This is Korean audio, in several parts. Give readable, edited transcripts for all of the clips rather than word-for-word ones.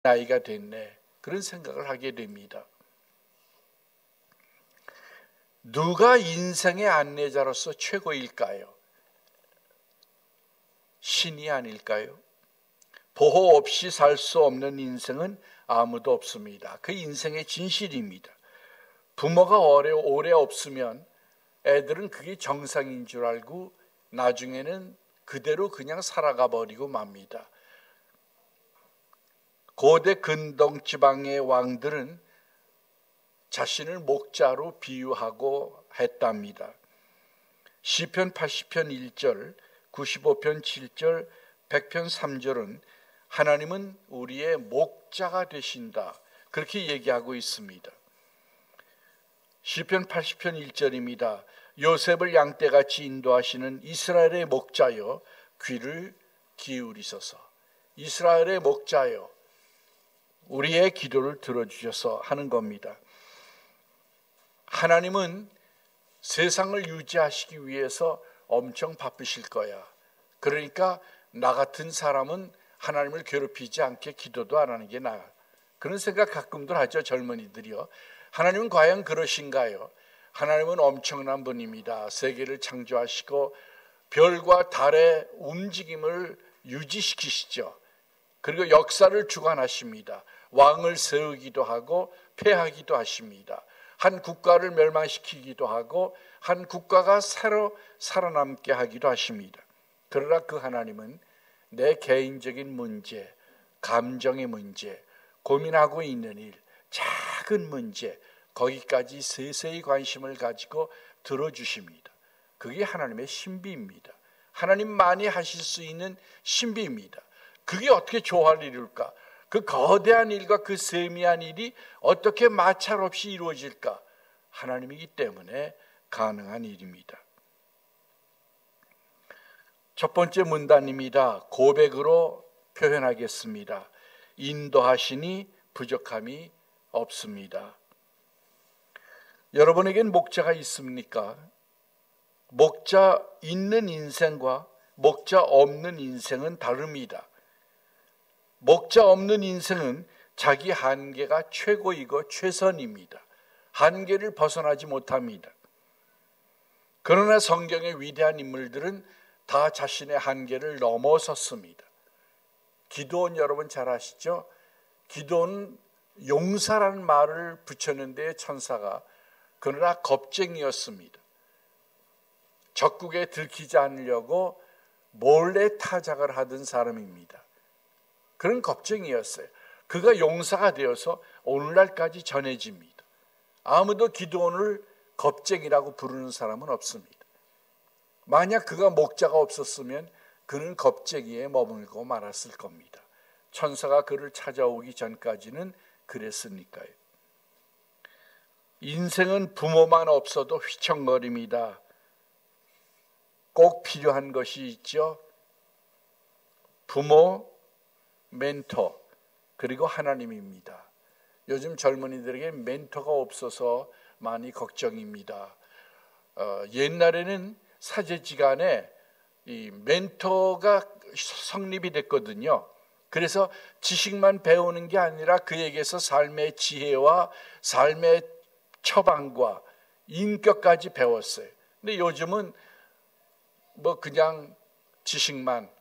나이가 됐네, 그런 생각을 하게 됩니다. 누가 인생의 안내자로서 최고일까요? 신이 아닐까요? 보호 없이 살 수 없는 인생은 아무도 없습니다. 그 인생의 진실입니다. 부모가 오래 없으면 애들은 그게 정상인 줄 알고 나중에는 그대로 그냥 살아가 버리고 맙니다. 고대 근동 지방의 왕들은 자신을 목자로 비유하고 했답니다. 시편 80편 1절, 95편 7절, 100편 3절은 하나님은 우리의 목자가 되신다, 그렇게 얘기하고 있습니다. 시편 80편 1절입니다. 요셉을 양떼같이 인도하시는 이스라엘의 목자여 귀를 기울이소서. 이스라엘의 목자여 우리의 기도를 들어주셔서 하는 겁니다. 하나님은 세상을 유지하시기 위해서 엄청 바쁘실 거야. 그러니까 나 같은 사람은 하나님을 괴롭히지 않게 기도도 안 하는 게 나아. 그런 생각 가끔들 하죠, 젊은이들이요. 하나님은 과연 그러신가요? 하나님은 엄청난 분입니다. 세계를 창조하시고 별과 달의 움직임을 유지시키시죠. 그리고 역사를 주관하십니다. 왕을 세우기도 하고 폐하기도 하십니다. 한 국가를 멸망시키기도 하고 한 국가가 새로 살아남게 하기도 하십니다. 그러나 그 하나님은 내 개인적인 문제, 감정의 문제, 고민하고 있는 일, 작은 문제, 거기까지 세세히 관심을 가지고 들어주십니다. 그게 하나님의 신비입니다. 하나님만이 하실 수 있는 신비입니다. 그게 어떻게 조화를 이룰까? 그 거대한 일과 그 세미한 일이 어떻게 마찰 없이 이루어질까? 하나님이기 때문에 가능한 일입니다. 첫 번째 문단입니다. 고백으로 표현하겠습니다. 인도하시니 부족함이 없습니다. 여러분에겐 목자가 있습니까? 목자 있는 인생과 목자 없는 인생은 다릅니다. 목자 없는 인생은 자기 한계가 최고이고 최선입니다. 한계를 벗어나지 못합니다. 그러나 성경의 위대한 인물들은 다 자신의 한계를 넘어섰습니다. 기드온 여러분 잘 아시죠? 기드온은 용사라는 말을 붙였는데 천사가, 그러나 겁쟁이였습니다. 적국에 들키지 않으려고 몰래 타작을 하던 사람입니다. 그런 겁쟁이였어요. 그가 용사가 되어서 오늘날까지 전해집니다. 아무도 기드온을 겁쟁이라고 부르는 사람은 없습니다. 만약 그가 목자가 없었으면 그는 겁쟁이에 머물고 말았을 겁니다. 천사가 그를 찾아오기 전까지는 그랬으니까요. 인생은 부모만 없어도 휘청거립니다. 꼭 필요한 것이 있죠. 부모, 멘토, 그리고 하나님입니다. 요즘 젊은이들에게 멘토가 없어서 많이 걱정입니다. 옛날에는 사제지간에 이 멘토가 성립이 됐거든요. 그래서 지식만 배우는 게 아니라 그에게서 삶의 지혜와 삶의 처방과 인격까지 배웠어요. 근데 요즘은 뭐 그냥 지식만,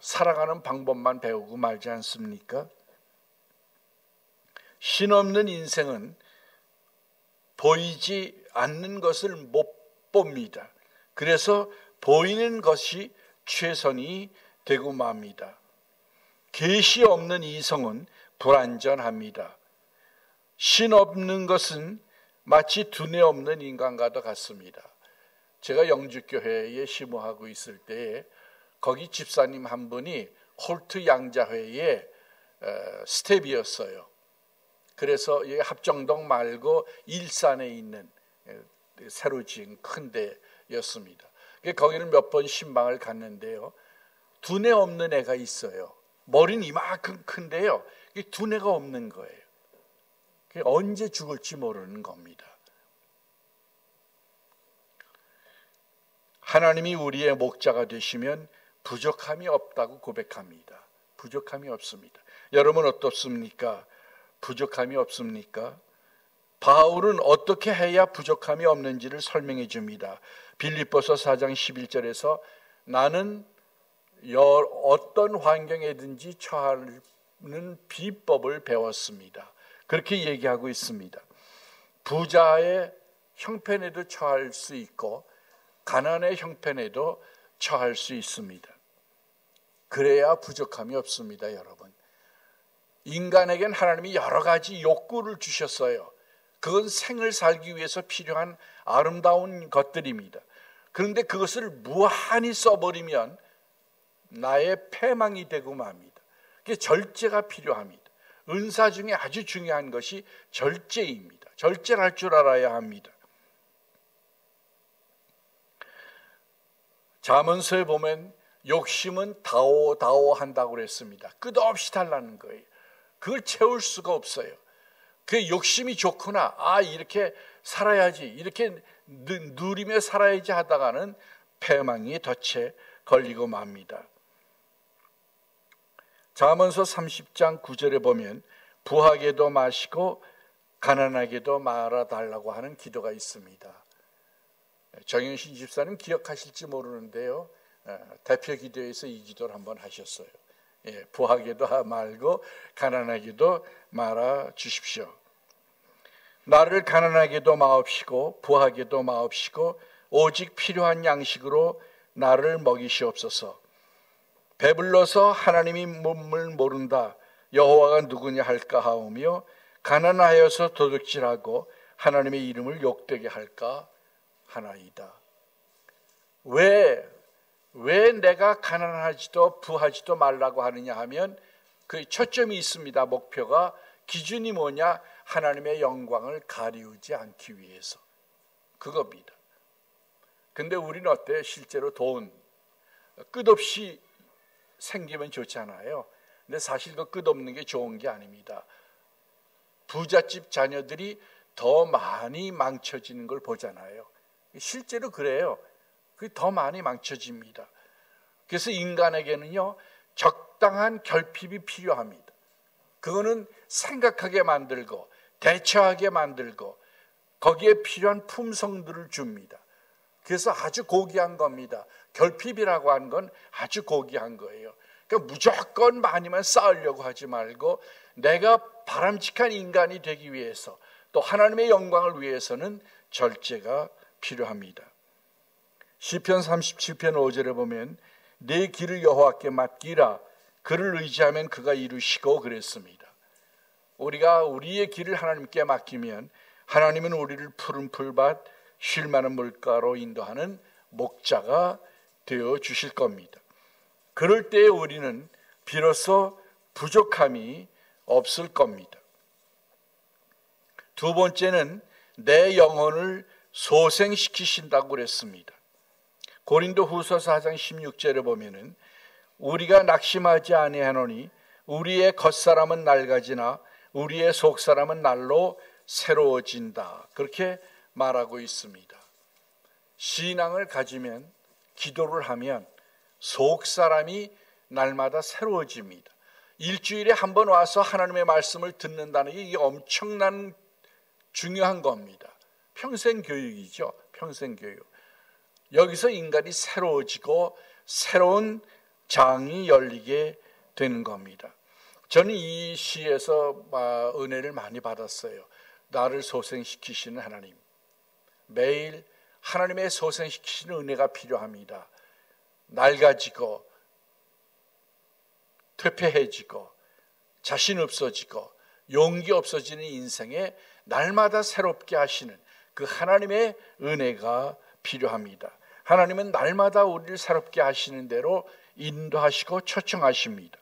살아가는 방법만 배우고 말지 않습니까? 신없는 인생은 보이지 않는 것을 못 봅니다. 그래서 보이는 것이 최선이 되고 맙니다. 계시 없는 이성은 불완전합니다. 신 없는 것은 마치 두뇌 없는 인간과도 같습니다. 제가 영주교회에 심호하고 있을 때에 거기 집사님 한 분이 홀트 양자회의 스텝이었어요. 그래서 합정동 말고 일산에 있는 새로 지은 큰 데였습니다. 거기는 몇 번 신방을 갔는데요. 두뇌 없는 애가 있어요. 머리는 이만큼 큰데요. 두뇌가 없는 거예요. 언제 죽을지 모르는 겁니다. 하나님이 우리의 목자가 되시면 부족함이 없다고 고백합니다. 부족함이 없습니다. 여러분 어떻습니까? 부족함이 없습니까? 바울은 어떻게 해야 부족함이 없는지를 설명해 줍니다. 빌립보서 4장 11절에서 나는 어떤 환경에든지 처하는 비법을 배웠습니다. 그렇게 얘기하고 있습니다. 부자의 형편에도 처할 수 있고 가난의 형편에도 처할 수 있습니다. 그래야 부족함이 없습니다, 여러분. 인간에겐 하나님이 여러 가지 욕구를 주셨어요. 그건 생을 살기 위해서 필요한 아름다운 것들입니다. 그런데 그것을 무한히 써버리면 나의 패망이 되고 맙니다. 그게 절제가 필요합니다. 은사 중에 아주 중요한 것이 절제입니다. 절제를 할 줄 알아야 합니다. 잠언서에 보면 욕심은 다오 한다고 그랬습니다. 끝없이 달라는 거예요. 그걸 채울 수가 없어요. 그 욕심이 좋구나. 이렇게 살아야지. 이렇게 누리며 살아야지 하다가는 패망이 덫에 걸리고 맙니다. 잠언서 30장 9절에 보면 부하게도 마시고 가난하게도 말아달라고 하는 기도가 있습니다. 정영신 집사님 기억하실지 모르는데요. 대표 기도에서 이 기도를 한번 하셨어요. 부하게도 말고 가난하게도 말아 주십시오. 나를 가난하게도 마옵시고 부하게도 마옵시고 오직 필요한 양식으로 나를 먹이시옵소서. 배불러서 하나님이 몸을 모른다 여호와가 누구냐 할까 하오며 가난하여서 도둑질하고 하나님의 이름을 욕되게 할까 하나이다. 왜 내가 가난하지도 부하지도 말라고 하느냐 하면 그 초점이 있습니다. 목표가 기준이 뭐냐? 하나님의 영광을 가리우지 않기 위해서 그겁니다. 근데 우리는 어때요? 실제로 돈 끝없이 생기면 좋잖아요. 근데 사실 그 끝없는 게 좋은 게 아닙니다. 부잣집 자녀들이 더 많이 망쳐지는 걸 보잖아요. 실제로 그래요. 그게 더 많이 망쳐집니다. 그래서 인간에게는요 적당한 결핍이 필요합니다. 그거는 생각하게 만들고 대처하게 만들고 거기에 필요한 품성들을 줍니다. 그래서 아주 고귀한 겁니다. 결핍이라고 하는 건 아주 고귀한 거예요. 그러니까 무조건 많이만 쌓으려고 하지 말고 내가 바람직한 인간이 되기 위해서 또 하나님의 영광을 위해서는 절제가 필요합니다. 시편 37편 5절에 보면 내 길을 여호와께 맡기라 그를 의지하면 그가 이루시고 그랬습니다. 우리가 우리의 길을 하나님께 맡기면 하나님은 우리를 푸른 풀밭 쉴 만한 물가로 인도하는 목자가 되어 주실 겁니다. 그럴 때에 우리는 비로소 부족함이 없을 겁니다. 두 번째는 내 영혼을 소생시키신다고 그랬습니다. 고린도후서 4장 16절에 보면은 우리가 낙심하지 아니하노니 우리의 겉사람은 낡아지나 우리의 속사람은 날로 새로워진다. 그렇게 말하고 있습니다. 신앙을 가지면 기도를 하면 속사람이 날마다 새로워집니다. 일주일에 한 번 와서 하나님의 말씀을 듣는다는 게 이게 엄청난 중요한 겁니다. 평생 교육이죠. 평생 교육. 여기서 인간이 새로워지고 새로운 장이 열리게 되는 겁니다. 저는 이 시에서 은혜를 많이 받았어요. 나를 소생시키시는 하나님. 매일 하나님의 소생시키시는 은혜가 필요합니다. 낡아지고 퇴폐해지고 자신 없어지고 용기 없어지는 인생에 날마다 새롭게 하시는 그 하나님의 은혜가 필요합니다. 하나님은 날마다 우리를 새롭게 하시는 대로 인도하시고 초청하십니다.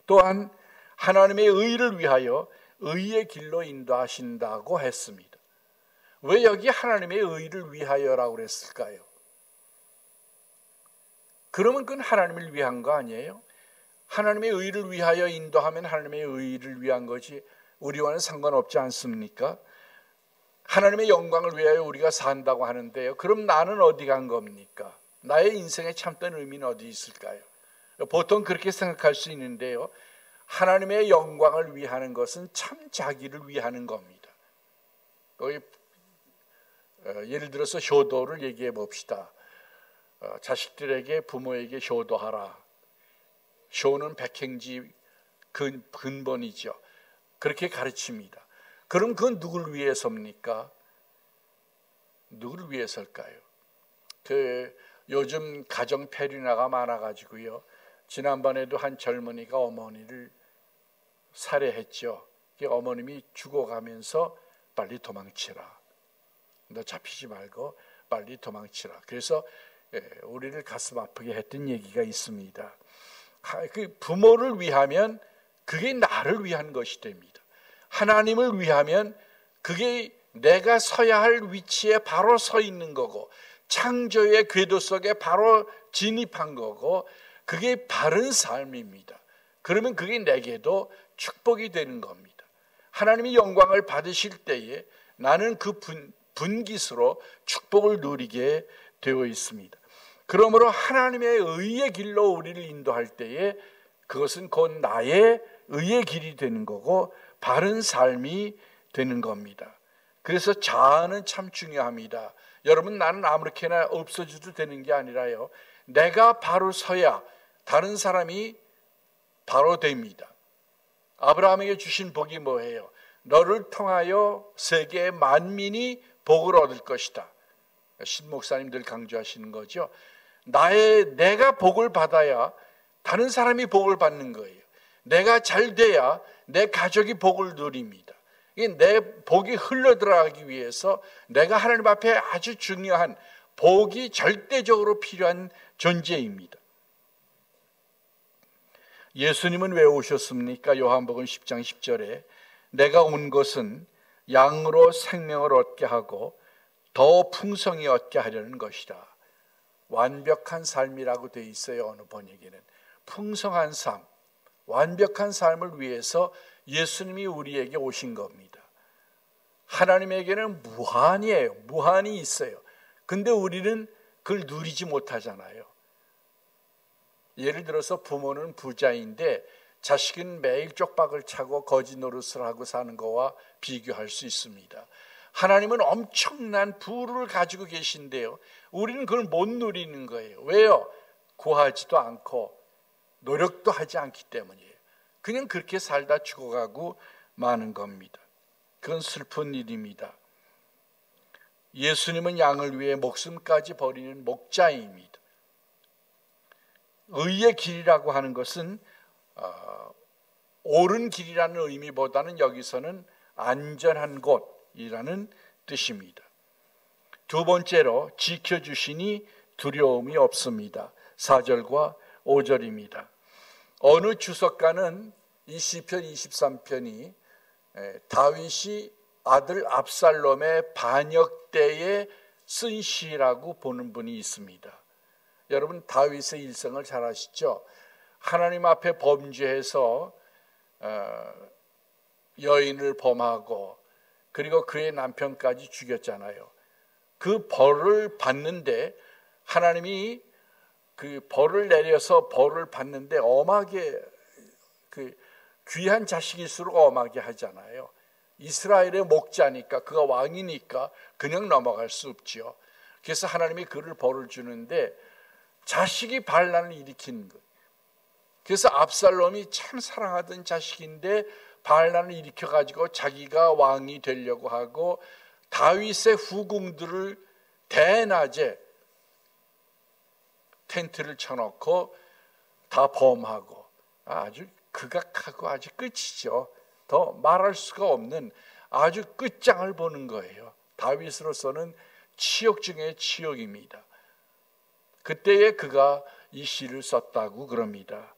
또한 하나님의 의를 위하여 의의 길로 인도하신다고 했습니다. 왜 여기 하나님의 의를 위하여라고 그랬을까요? 그러면 그건 하나님을 위한 거 아니에요? 하나님의 의를 위하여 인도하면 하나님의 의를 위한 거지 우리와는 상관없지 않습니까? 하나님의 영광을 위하여 우리가 산다고 하는데요. 그럼 나는 어디 간 겁니까? 나의 인생의 참된 의미는 어디 있을까요? 보통 그렇게 생각할 수 있는데요. 하나님의 영광을 위하는 것은 참 자기를 위하는 겁니다. 예를 들어서 효도를 얘기해 봅시다. 자식들에게 부모에게 효도하라. 효는 백행지 근본이죠. 그렇게 가르칩니다. 그럼 그건 누구를 위해서입니까? 누구를 위해서일까요? 요즘 가정 폐륜화가 많아가지고요. 지난번에도 한 젊은이가 어머니를 살해했죠. 어머님이 죽어가면서 빨리 도망치라. 너 잡히지 말고 빨리 도망치라. 그래서 우리를 가슴 아프게 했던 얘기가 있습니다. 그 부모를 위하면 그게 나를 위한 것이 됩니다. 하나님을 위하면 그게 내가 서야 할 위치에 바로 서 있는 거고, 창조의 궤도 속에 바로 진입한 거고, 그게 바른 삶입니다. 그러면 그게 내게도 축복이 되는 겁니다. 하나님이 영광을 받으실 때에 나는 그 분깃으로 축복을 누리게 되어 있습니다. 그러므로 하나님의 의의 길로 우리를 인도할 때에 그것은 곧 나의 의의 길이 되는 거고 바른 삶이 되는 겁니다. 그래서 자아는 참 중요합니다. 여러분, 나는 아무렇게나 없어져도 되는 게 아니라요, 내가 바로 서야 다른 사람이 바로 됩니다. 아브라함에게 주신 복이 뭐예요? 너를 통하여 세계의 만민이 복을 얻을 것이다. 신목사님들 강조하시는 거죠. 내가 복을 받아야 다른 사람이 복을 받는 거예요. 내가 잘 돼야 내 가족이 복을 누립니다. 내 복이 흘러들어가기 위해서 내가 하나님 앞에 아주 중요한 복이 절대적으로 필요한 존재입니다. 예수님은 왜 오셨습니까? 요한복음 10장 10절에 내가 온 것은 양으로 생명을 얻게 하고 더 풍성히 얻게 하려는 것이라. 완벽한 삶이라고 되어 있어요. 어느 번역에는 풍성한 삶, 완벽한 삶을 위해서 예수님이 우리에게 오신 겁니다. 하나님에게는 무한이에요. 무한이 있어요. 근데 우리는 그걸 누리지 못하잖아요. 예를 들어서 부모는 부자인데 자식은 매일 쪽박을 차고 거지 노릇을 하고 사는 거와 비교할 수 있습니다. 하나님은 엄청난 부를 가지고 계신데요, 우리는 그걸 못 누리는 거예요. 왜요? 구하지도 않고 노력도 하지 않기 때문이에요. 그냥 그렇게 살다 죽어가고 마는 겁니다. 그건 슬픈 일입니다. 예수님은 양을 위해 목숨까지 버리는 목자입니다. 의의 길이라고 하는 것은 옳은 길이라는 의미보다는 여기서는 안전한 곳이라는 뜻입니다. 두 번째로 지켜주시니 두려움이 없습니다. 4절과 5절입니다. 어느 주석가는 이 시편 23편이 다윗이 아들 압살롬의 반역 때에 쓴 시라고 보는 분이 있습니다. 여러분, 다윗의 일생을 잘 아시죠? 하나님 앞에 범죄해서 여인을 범하고 그리고 그의 남편까지 죽였잖아요. 그 벌을 받는데 하나님이 그 벌을 내려서 벌을 받는데 엄하게, 그 귀한 자식일수록 엄하게 하잖아요. 이스라엘의 목자니까, 그가 왕이니까 그냥 넘어갈 수 없죠. 그래서 하나님이 그를 벌을 주는데 자식이 반란을 일으키는 거예요. 그래서 압살롬이 참 사랑하던 자식인데 반란을 일으켜가지고 자기가 왕이 되려고 하고 다윗의 후궁들을 대낮에 텐트를 쳐놓고 다 범하고 아주 극악하고 아주 끝이죠. 더 말할 수가 없는 아주 끝장을 보는 거예요. 다윗으로서는 치욕 중에 치욕입니다. 그때에 그가 이 시를 썼다고 그럽니다.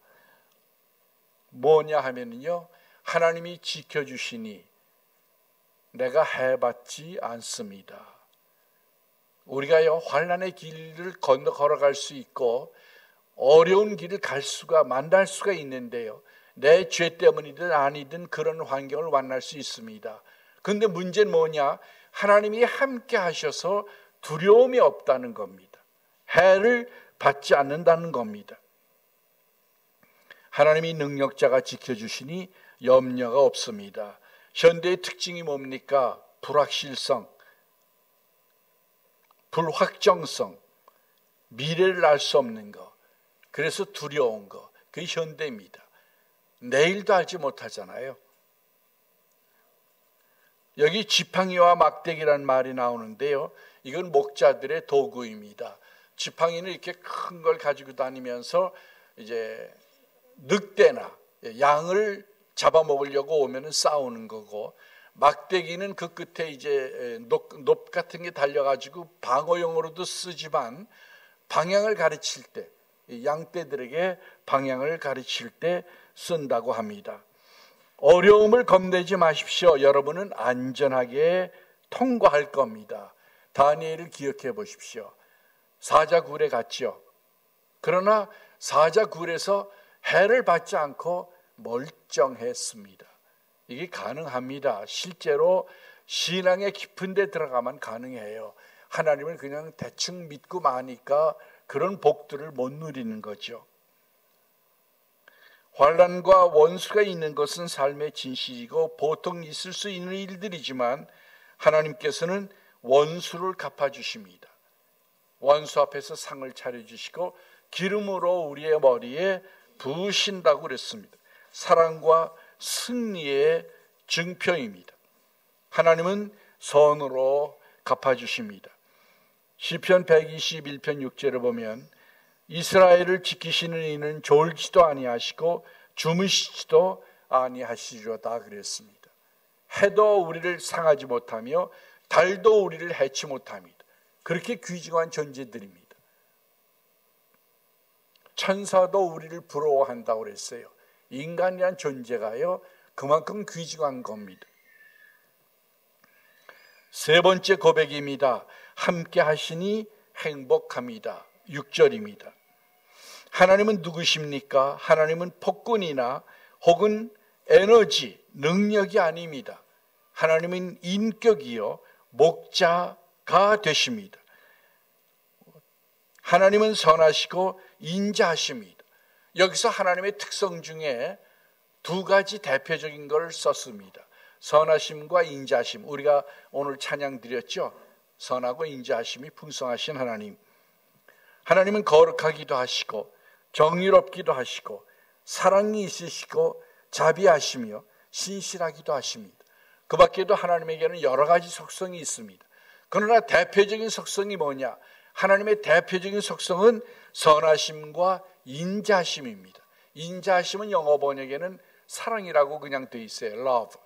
뭐냐 하면요, 하나님이 지켜주시니 내가 해받지 않습니다. 우리가요, 환난의 길을 걸어갈 수 있고 어려운 길을 만날 수가 있는데요, 내 죄 때문이든 아니든 그런 환경을 만날 수 있습니다. 그런데 문제는 뭐냐? 하나님이 함께 하셔서 두려움이 없다는 겁니다. 해를 받지 않는다는 겁니다. 하나님이 능력자가 지켜주시니 염려가 없습니다. 현대의 특징이 뭡니까? 불확실성, 불확정성, 미래를 알 수 없는 거, 그래서 두려운 거, 그게 현대입니다. 내일도 알지 못하잖아요. 여기 지팡이와 막대기란 말이 나오는데요, 이건 목자들의 도구입니다. 지팡이는 이렇게 큰 걸 가지고 다니면서 이제 늑대나 양을 잡아먹으려고 오면은 싸우는 거고, 막대기는 그 끝에 이제 높 같은 게 달려가지고 방어용으로도 쓰지만 방향을 가르칠 때, 양떼들에게 방향을 가르칠 때 쓴다고 합니다. 어려움을 겁내지 마십시오. 여러분은 안전하게 통과할 겁니다. 다니엘을 기억해 보십시오. 사자굴에 갔지요. 그러나 사자굴에서 해를 받지 않고 멀쩡했습니다. 이게 가능합니다. 실제로 신앙의 깊은 데 들어가면 가능해요. 하나님을 그냥 대충 믿고 마니까 그런 복들을 못 누리는 거죠. 환난과 원수가 있는 것은 삶의 진실이고 보통 있을 수 있는 일들이지만 하나님께서는 원수를 갚아주십니다. 원수 앞에서 상을 차려주시고 기름으로 우리의 머리에 부으신다고 그랬습니다. 사랑과 승리의 증표입니다. 하나님은 선으로 갚아주십니다. 시편 121편 6절을 보면 이스라엘을 지키시는 이는 졸지도 아니하시고 주무시지도 아니하시리로다 그랬습니다. 해도 우리를 상하지 못하며 달도 우리를 해치 못합니다. 그렇게 귀중한 존재들입니다. 천사도 우리를 부러워한다고 그랬어요. 인간이란 존재가요, 그만큼 귀중한 겁니다. 세 번째 고백입니다. 함께 하시니 행복합니다. 6절입니다. 하나님은 누구십니까? 하나님은 폭군이나 혹은 에너지, 능력이 아닙니다. 하나님은 인격이요 목자가 되십니다. 하나님은 선하시고 인자하십니다. 여기서 하나님의 특성 중에 두 가지 대표적인 걸 썼습니다. 선하심과 인자하심. 우리가 오늘 찬양 드렸죠. 선하고 인자하심이 풍성하신 하나님. 하나님은 거룩하기도 하시고 정의롭기도 하시고 사랑이 있으시고 자비하시며 신실하기도 하십니다. 그 밖에도 하나님에게는 여러 가지 속성이 있습니다. 그러나 대표적인 속성이 뭐냐? 하나님의 대표적인 속성은 선하심과 인자하심입니다. 인자하심은 영어 번역에는 사랑이라고 그냥 돼 있어요. love.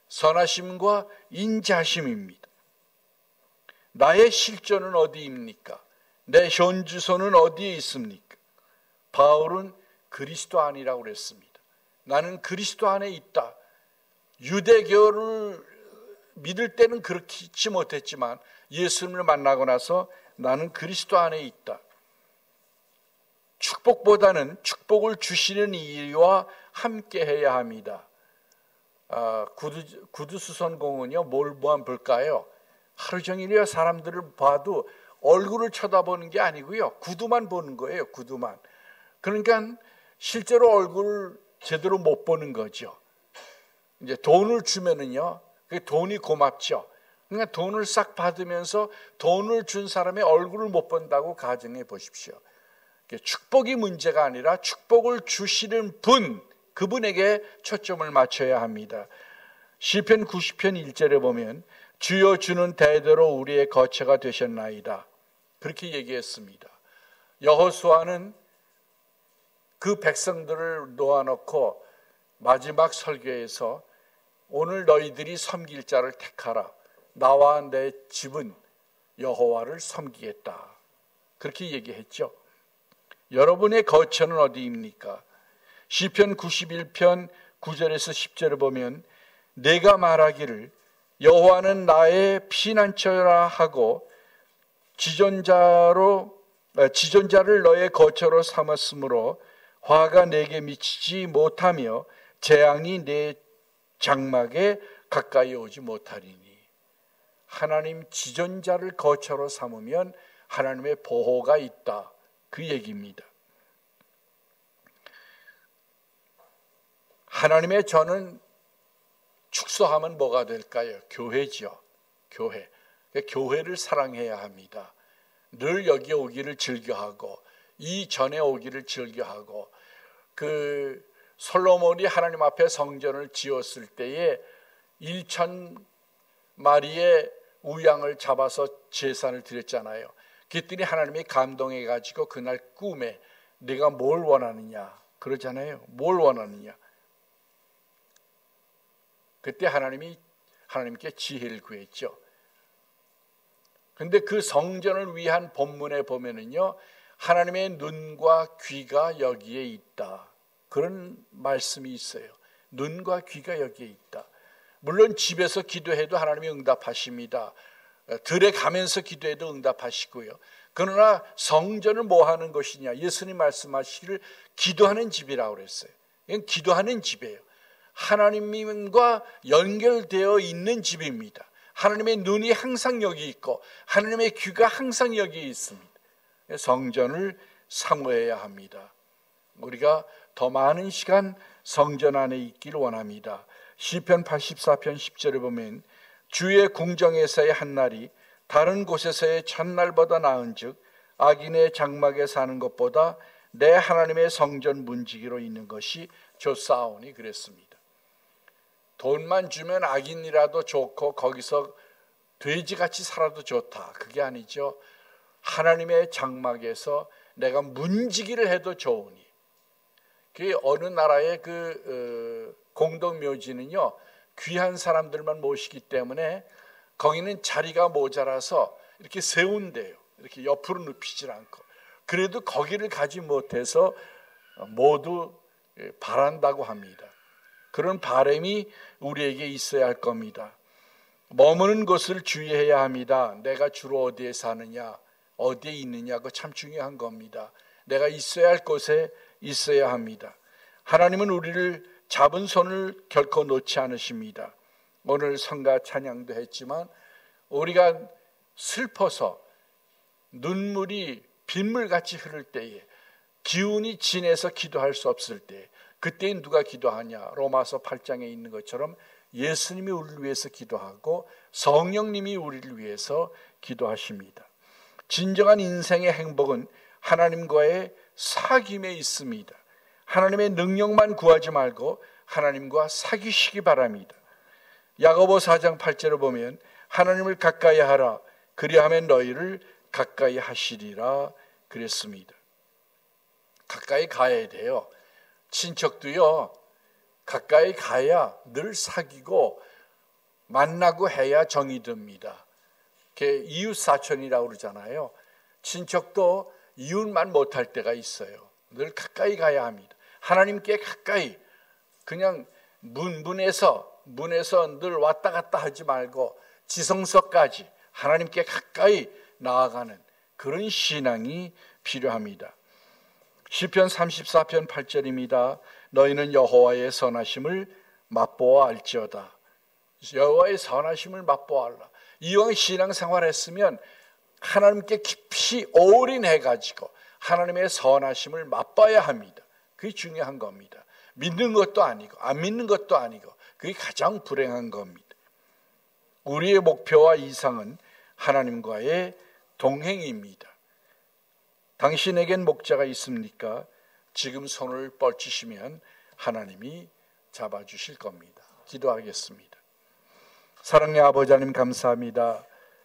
선하심과 인자하심입니다. 나의 실존은 어디입니까? 내 현주소는 어디에 있습니까? 바울은 그리스도 안이라고 그랬습니다. 나는 그리스도 안에 있다. 유대교를 믿을 때는 그렇지 못했지만 예수님을 만나고 나서 나는 그리스도 안에 있다. 축복보다는 축복을 주시는 이와 함께 해야 합니다. 구두수선공은요, 뭘 볼까요? 하루 종일요 사람들을 봐도 얼굴을 쳐다보는 게 아니고요, 구두만 보는 거예요. 구두만. 그러니까 실제로 얼굴을 제대로 못 보는 거죠. 이제 돈을 주면은요, 그 돈이 고맙죠. 그러니까 돈을 싹 받으면서 돈을 준 사람의 얼굴을 못 본다고 가정해 보십시오. 축복이 문제가 아니라 축복을 주시는 분, 그분에게 초점을 맞춰야 합니다. 시편 90편 1절에 보면 주여 주는 대대로 우리의 거처가 되셨나이다. 그렇게 얘기했습니다. 여호수아는 그 백성들을 놓아놓고 마지막 설교에서 오늘 너희들이 섬길 자를 택하라. 나와 내 집은 여호와를 섬기겠다. 그렇게 얘기했죠. 여러분의 거처는 어디입니까? 시편 91편 9절에서 10절을 보면 내가 말하기를 여호와는 나의 피난처라 하고 지존자를 너의 거처로 삼았으므로 화가 내게 미치지 못하며 재앙이 내 장막에 가까이 오지 못하리니. 하나님 지존자를 거처로 삼으면 하나님의 보호가 있다. 그 얘기입니다. 하나님의 저는 축소하면 뭐가 될까요? 교회죠. 교회. 교회를 사랑해야 합니다. 늘 여기 오기를 즐겨하고 이전에 오기를 즐겨하고 그 솔로몬이 하나님 앞에 성전을 지었을 때에 1,000마리의 우양을 잡아서 제사를 드렸잖아요. 그랬더니 하나님이 감동해 가지고 그날 꿈에 네가 뭘 원하느냐 그러잖아요. 뭘 원하느냐. 그때 하나님께 지혜를 구했죠. 근데 그 성전을 위한 본문에 보면은요, 하나님의 눈과 귀가 여기에 있다. 그런 말씀이 있어요. 눈과 귀가 여기에 있다. 물론 집에서 기도해도 하나님이 응답하십니다. 들에 가면서 기도해도 응답하시고요. 그러나 성전을 뭐 하는 것이냐? 예수님 말씀하시기를 기도하는 집이라고 그랬어요. 이건 기도하는 집이에요. 하나님과 연결되어 있는 집입니다. 하나님의 눈이 항상 여기 있고 하나님의 귀가 항상 여기 있습니다. 성전을 사모해야 합니다. 우리가 더 많은 시간 성전 안에 있기를 원합니다. 시편 84편 10절에 보면 주의 궁정에서의 한 날이 다른 곳에서의 첫날보다 나은즉 악인의 장막에 사는 것보다 내 하나님의 성전 문지기로 있는 것이 좋사오니 그랬습니다. 돈만 주면 악인이라도 좋고 거기서 돼지같이 살아도 좋다. 그게 아니죠. 하나님의 장막에서 내가 문지기를 해도 좋으니. 그 어느 나라의 그 공동묘지는요, 귀한 사람들만 모시기 때문에 거기는 자리가 모자라서 이렇게 세운대요. 이렇게 옆으로 눕히질 않고. 그래도 거기를 가지 못해서 모두 바란다고 합니다. 그런 바람이 우리에게 있어야 할 겁니다. 머무는 곳을 주의해야 합니다. 내가 주로 어디에 사느냐, 어디에 있느냐, 그거 참 중요한 겁니다. 내가 있어야 할 곳에 있어야 합니다. 하나님은 우리를 잡은 손을 결코 놓지 않으십니다. 오늘 성가 찬양도 했지만 우리가 슬퍼서 눈물이 빗물같이 흐를 때에 기운이 진해서 기도할 수 없을 때 그때는 누가 기도하냐? 로마서 8장에 있는 것처럼 예수님이 우리를 위해서 기도하고 성령님이 우리를 위해서 기도하십니다. 진정한 인생의 행복은 하나님과의 사귐에 있습니다. 하나님의 능력만 구하지 말고 하나님과 사귀시기 바랍니다. 야고보 4장 8절을 보면 하나님을 가까이 하라 그리하면 너희를 가까이 하시리라 그랬습니다. 가까이 가야 돼요. 친척도요, 가까이 가야 늘 사귀고 만나고 해야 정이 듭니다. 이웃 사촌이라고 그러잖아요. 친척도 이웃만 못할 때가 있어요. 늘 가까이 가야 합니다. 하나님께 가까이, 그냥 문에서 늘 왔다 갔다 하지 말고 지성소까지 하나님께 가까이 나아가는 그런 신앙이 필요합니다. 시편 34편 8절입니다. 너희는 여호와의 선하심을 맛보아 알지어다. 여호와의 선하심을 맛보아라. 이왕 신앙생활했으면 하나님께 깊이 올인해가지고 하나님의 선하심을 맛봐야 합니다. 그게 중요한 겁니다. 믿는 것도 아니고 안 믿는 것도 아니고 그게 가장 불행한 겁니다. 우리의 목표와 이상은 하나님과의 동행입니다. 당신에겐 목자가 있습니까? 지금 손을 뻗치시면 하나님이 잡아주실 겁니다. 기도하겠습니다. 사랑의 아버지 하나님 감사합니다.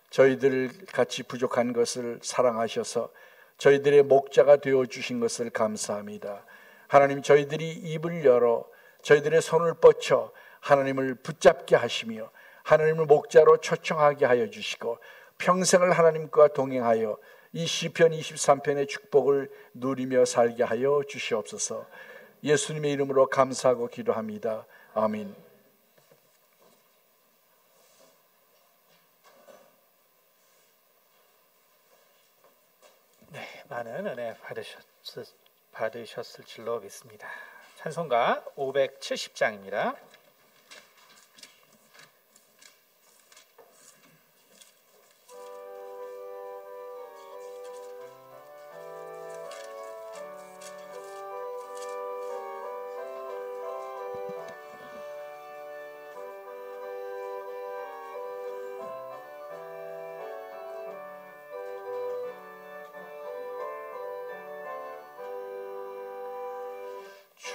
저희들 같이 부족한 것을 사랑하셔서 저희들의 목자가 되어주신 것을 감사합니다. 하나님, 저희들이 입을 열어 저희들의 손을 뻗쳐 하나님을 붙잡게 하시며 하나님을 목자로 초청하게 하여 주시고 평생을 하나님과 동행하여 이 시편 23편의 축복을 누리며 살게 하여 주시옵소서. 예수님의 이름으로 감사하고 기도합니다. 아멘. 네, 많은 은혜 받으셨을 줄로 믿습니다. 찬송가 570장입니다.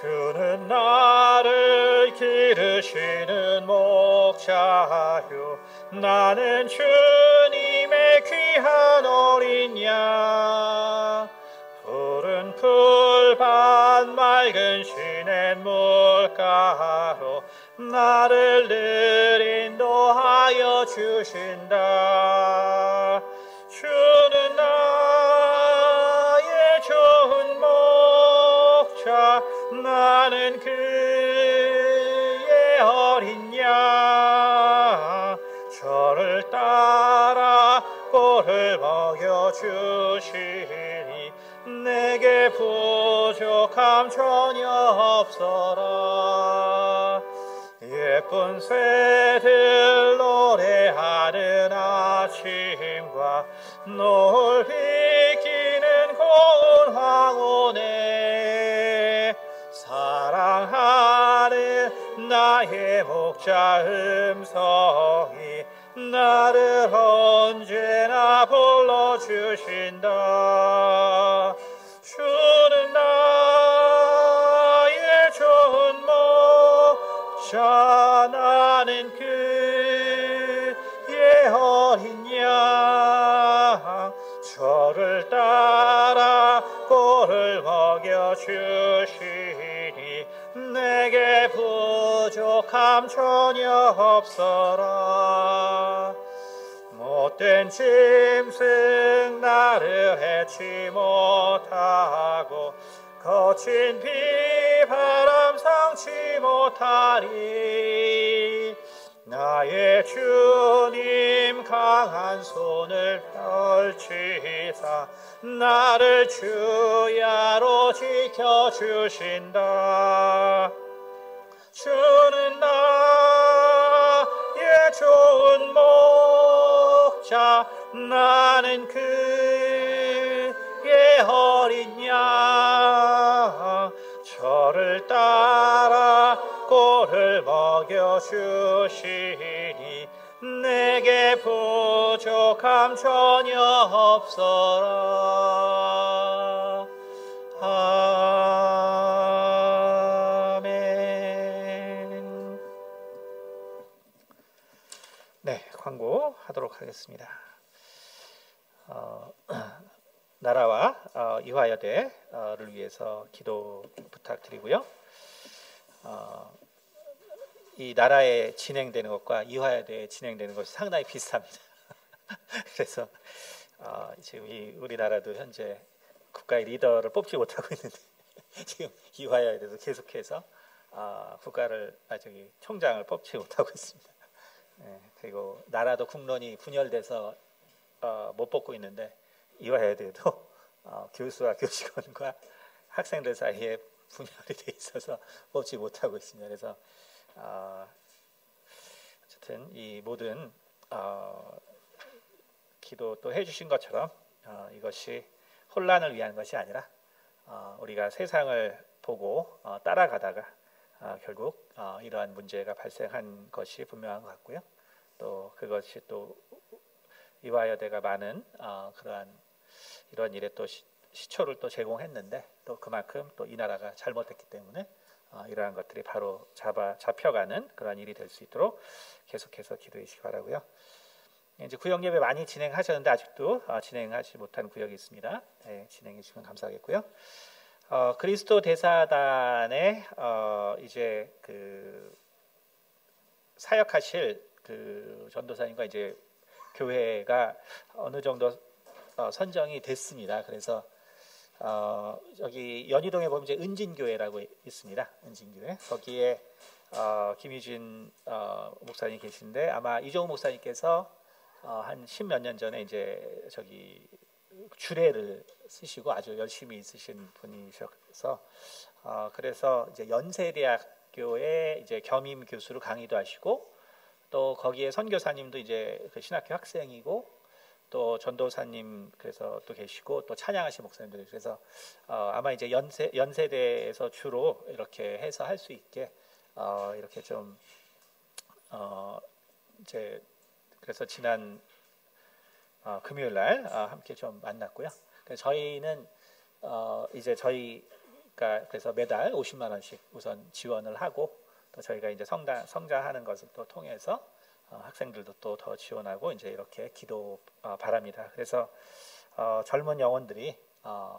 주는 나를 기르시는 목자요 나는 주님의 귀한 어린 양 푸른 풀밭 맑은 시냇 물가로 나를 늘 인도하여 주신다. 주는 나의 좋은 목자 나는 그의 어린 양 저를 따라 꼴을 먹여주시니 내게 부족함 전혀 없어라. 예쁜 새들 노래하는 아침과 노을 비키는 고운 황혼에 사랑하는 나의 목자 음성이 나를 언제나 불러주신다. 주는 나의 좋은 목자 나는 그의 어린 양 저를 따라 꼴을 먹여주시니 내게 부족함 전혀 없어라. 못된 짐승 나를 해치 못하고 거친 비바람 상치 못하리. 나의 주님 강한 손을 펼치사 나를 주야로 지켜주신다. 주는 나의 좋은 목자 나는 그의 어린 양 저를 따라 꼴을 먹여주시니 내게 부족함 전혀 없어라. 아멘. 네, 광고 하도록 하겠습니다. 나라와 이화여대를 위해서 기도 부탁드리고요. 이 나라에 진행되는 것과 이화여대에 진행되는 것이 상당히 비슷합니다. 그래서 지금 우리나라도 현재 국가의 리더를 뽑지 못하고 있는데 지금 이화여대도 계속해서 총장을 뽑지 못하고 있습니다. 네, 그리고 나라도 국론이 분열돼서 못 뽑고 있는데 이화여대도 교수와 교직원과 학생들 사이에 분열이 돼 있어서 뽑지 못하고 있습니다. 그래서 어쨌든 이 모든 기도 또 해주신 것처럼 이것이 혼란을 위한 것이 아니라 우리가 세상을 보고 따라가다가 결국 이러한 문제가 발생한 것이 분명한 것 같고요. 또 그것이 또 이화여대가 많은 그러한 이런 일에 또 시초를 또 제공했는데 또 그만큼 또 이 나라가 잘못했기 때문에 이러한 것들이 바로 잡혀가는 그런 일이 될 수 있도록 계속해서 기도해 주시기 바라고요. 이제 구역 예배 많이 진행하셨는데 아직도 진행하지 못한 구역이 있습니다. 네, 진행해 주시면 감사하겠고요. 그리스도 대사단에 이제 그 사역하실 그 전도사님과 이제 교회가 어느 정도 선정이 됐습니다. 그래서 여기 연희동에 보면 이제 은진교회라고 있습니다. 은진교회 거기에 김희진 목사님 계신데 아마 이종우 목사님께서 한 10몇 년 전에 이제 저기 주례를 쓰시고 아주 열심히 있으신 분이셔서 그래서 이제 연세대학교에 이제 겸임 교수로 강의도 하시고 또 거기에 선교사님도 이제 그 신학교 학생이고 또 전도사님 그래서 또 계시고 또 찬양하신 목사님들 그래서 아마 이제 연세대에서 주로 이렇게 해서 할 수 있게 이렇게 좀 이제 그래서 지난 금요일 날 함께 좀 만났고요. 저희는 이제 저희 그러니까 그래서 매달 50만 원씩 우선 지원을 하고 또 저희가 이제 성장하는 것을 또 통해서 학생들도 또 더 지원하고 이제 이렇게 기도 바랍니다. 그래서 젊은 영혼들이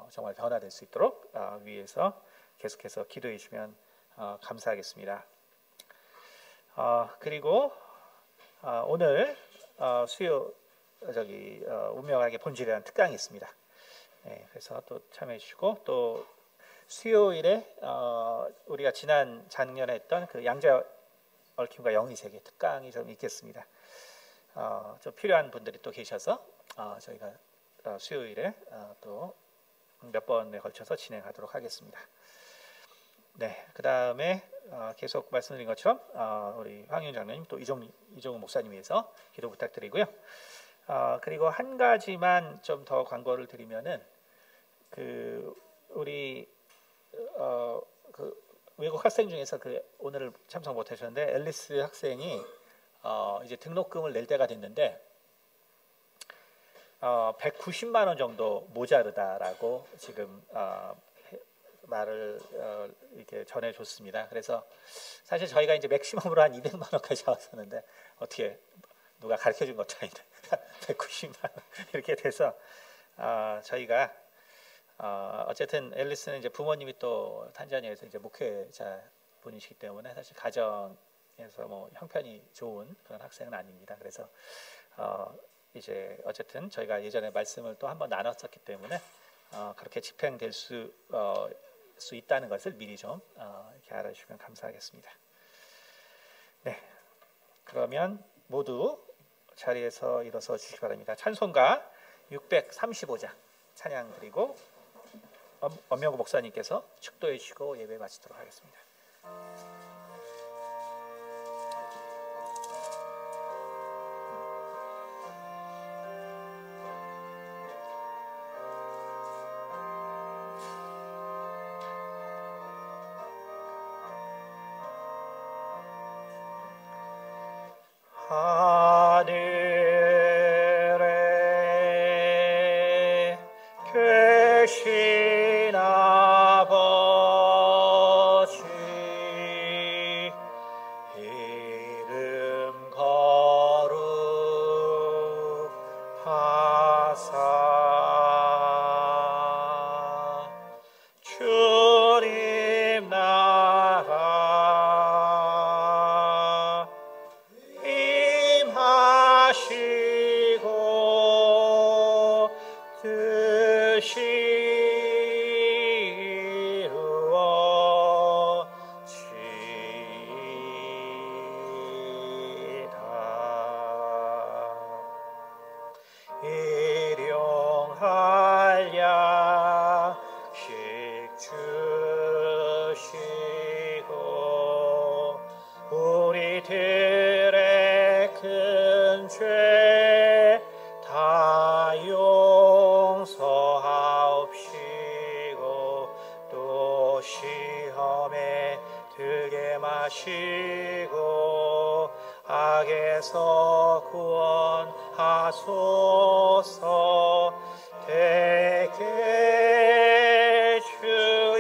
정말 변화될 수 있도록 위에서 계속해서 기도해 주시면 감사하겠습니다. 그리고 오늘 수요 운명학의 본질이라는 특강이 있습니다. 네, 그래서 또 참여해 주시고 또 수요일에 우리가 작년에 했던 그 양자 얽힘과 영의 세계 특강이 좀 있겠습니다. 좀 필요한 분들이 또 계셔서 저희가 수요일에 또 몇 번에 걸쳐서 진행하도록 하겠습니다. 네, 그 다음에 계속 말씀드린 것처럼 우리 황윤 장로님 또 이종우 목사님 위해서 기도 부탁드리고요. 그리고 한 가지만 좀 더 광고를 드리면은 우리 그 외국 학생 중에서 오늘 참석 못하셨는데 앨리스 학생이 이제 등록금을 낼 때가 됐는데 190만 원 정도 모자르다라고 지금 말을 이렇게 전해줬습니다. 그래서 사실 저희가 이제 맥시멈으로 한 200만 원까지 나왔었는데 어떻게 누가 가르쳐준 것도 아닌데 190만 원 이렇게 돼서 저희가 어쨌든 앨리스는 이제 부모님이 또 탄자니아에서 이제 목회자 분이시기 때문에 사실 가정에서 뭐 형편이 좋은 그런 학생은 아닙니다. 그래서 이제 어쨌든 저희가 예전에 말씀을 또 한번 나눴었기 때문에 그렇게 집행될 수 있다는 것을 미리 좀 이렇게 알아주시면 감사하겠습니다. 네, 그러면 모두 자리에서 일어서 주시기 바랍니다. 찬송가 635장 찬양 드리고 엄명구 목사님께서 축도해 주시고 예배 마치도록 하겠습니다. 하늘에 계신 아버지 이름 거룩하사 주님 나라 임하시고 뜻이 일용할 양식 주시고 우리들의 큰 죄 다 용서하옵시고 또 시험에 들게 마시고 악에서 구원하소서. 대개 주